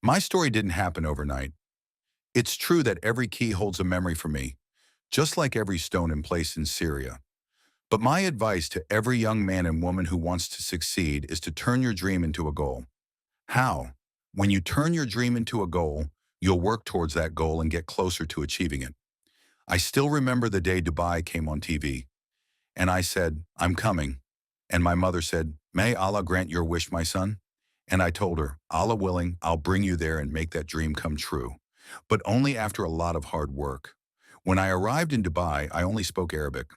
My story didn't happen overnight. It's true that every key holds a memory for me, just like every stone in place in Syria. But my advice to every young man and woman who wants to succeed is to turn your dream into a goal. How? When you turn your dream into a goal, you'll work towards that goal and get closer to achieving it. I still remember the day Dubai came on TV, and I said, "I'm coming." And my mother said, "May Allah grant your wish, my son." And I told her, "Allah willing, I'll bring you there and make that dream come true." But only after a lot of hard work. When I arrived in Dubai, I only spoke Arabic.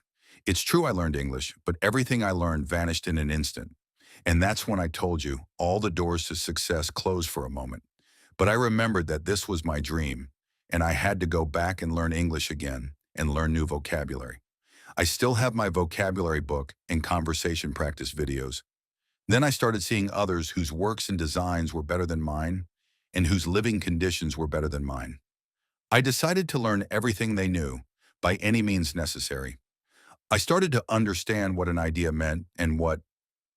It's true I learned English, but everything I learned vanished in an instant. And that's when I told you, all the doors to success closed for a moment. But I remembered that this was my dream, and I had to go back and learn English again and learn new vocabulary. I still have my vocabulary book and conversation practice videos. Then I started seeing others whose works and designs were better than mine and whose living conditions were better than mine. I decided to learn everything they knew by any means necessary. I started to understand what an idea meant and what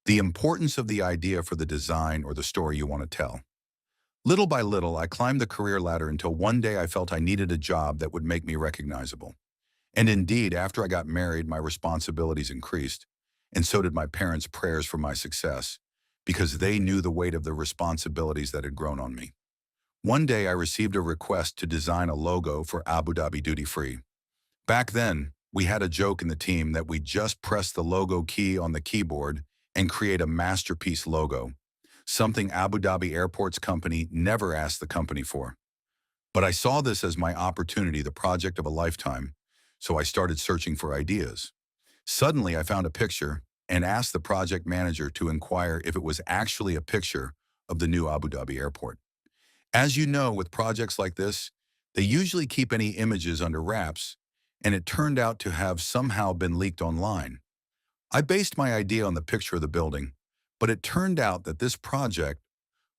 the importance of the idea for the design or the story you want to tell. Little by little, I climbed the career ladder until one day I felt I needed a job that would make me recognizable. And indeed, after I got married, my responsibilities increased, and so did my parents' prayers for my success, because they knew the weight of the responsibilities that had grown on me. One day I received a request to design a logo for Abu Dhabi Duty Free. Back then, we had a joke in the team that we just press the logo key on the keyboard and create a masterpiece logo, something Abu Dhabi Airports company never asked the company for. But I saw this as my opportunity, the project of a lifetime, so I started searching for ideas. Suddenly, I found a picture and asked the project manager to inquire if it was actually a picture of the new Abu Dhabi airport. As you know, with projects like this, they usually keep any images under wraps, and it turned out to have somehow been leaked online. I based my idea on the picture of the building, but it turned out that this project,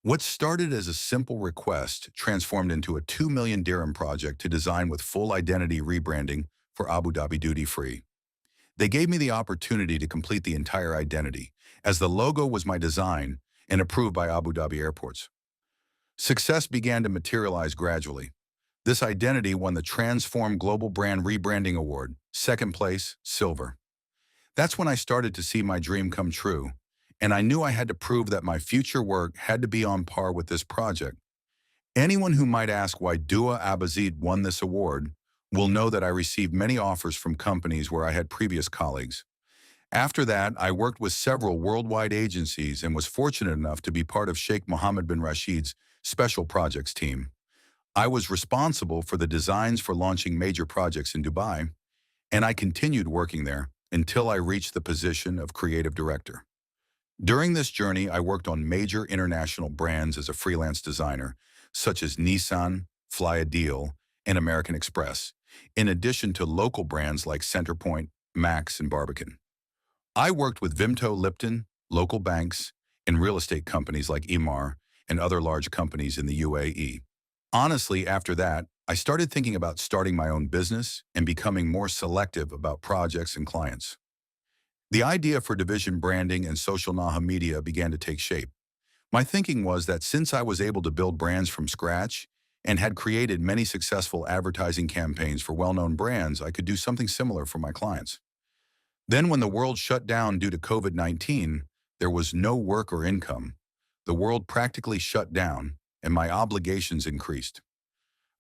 what started as a simple request, transformed into a 2 million dirham project to design with full identity rebranding for Abu Dhabi Duty Free. They gave me the opportunity to complete the entire identity, as the logo was my design and approved by Abu Dhabi Airports. Success began to materialize gradually. This identity won the Transform Global Brand Rebranding Award, second place, silver. That's when I started to see my dream come true, and I knew I had to prove that my future work had to be on par with this project. Anyone who might ask why Dua Abazid won this award will know that I received many offers from companies where I had previous colleagues. After that, I worked with several worldwide agencies and was fortunate enough to be part of Sheikh Mohammed bin Rashid's special projects team. I was responsible for the designs for launching major projects in Dubai, and I continued working there until I reached the position of creative director. During this journey, I worked on major international brands as a freelance designer, such as Nissan, Fly a Deal, and American Express, in addition to local brands like Centerpoint, Max, and Barbican. I worked with Vimto Lipton, local banks, and real estate companies like Emaar and other large companies in the UAE. Honestly, after that, I started thinking about starting my own business and becoming more selective about projects and clients. The idea for division branding and social media began to take shape. My thinking was that since I was able to build brands from scratch and had created many successful advertising campaigns for well-known brands, I could do something similar for my clients. Then when the world shut down due to COVID-19, there was no work or income. The world practically shut down, and my obligations increased.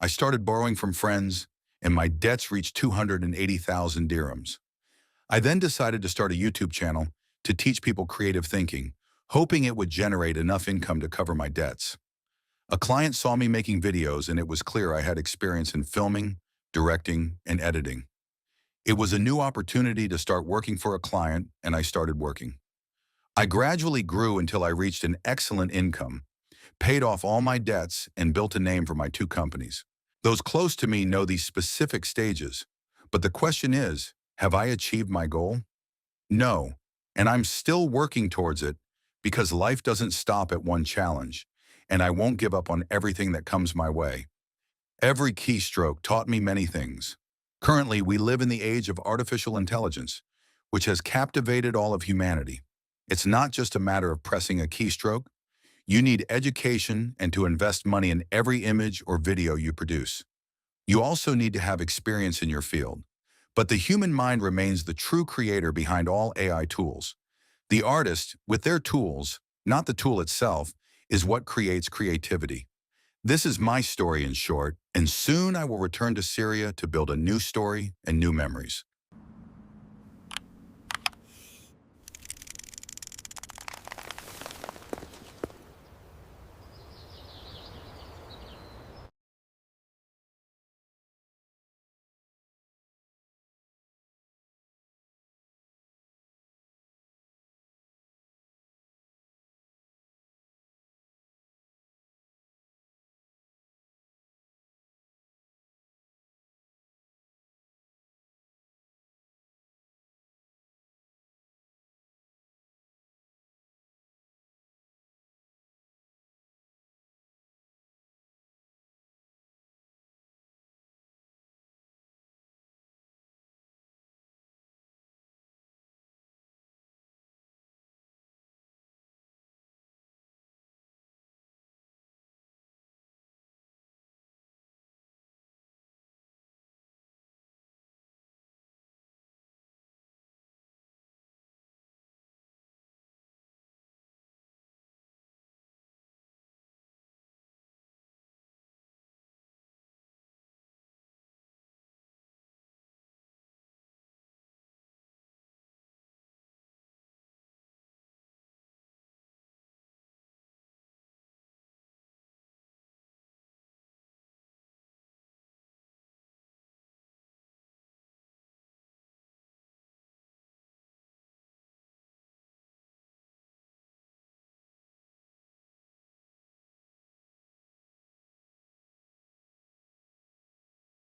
I started borrowing from friends, and my debts reached 280,000 dirhams. I then decided to start a YouTube channel to teach people creative thinking, hoping it would generate enough income to cover my debts. A client saw me making videos, and it was clear I had experience in filming, directing, and editing. It was a new opportunity to start working for a client, and I started working. I gradually grew until I reached an excellent income, paid off all my debts, and built a name for my two companies. Those close to me know these specific stages, but the question is, have I achieved my goal? No, and I'm still working towards it because life doesn't stop at one challenge, and I won't give up on everything that comes my way. Every keystroke taught me many things. Currently, we live in the age of artificial intelligence, which has captivated all of humanity. It's not just a matter of pressing a keystroke. You need education and to invest money in every image or video you produce. You also need to have experience in your field. But the human mind remains the true creator behind all AI tools. The artist, with their tools, not the tool itself, is what creates creativity. This is my story in short, and soon I will return to Syria to build a new story and new memories.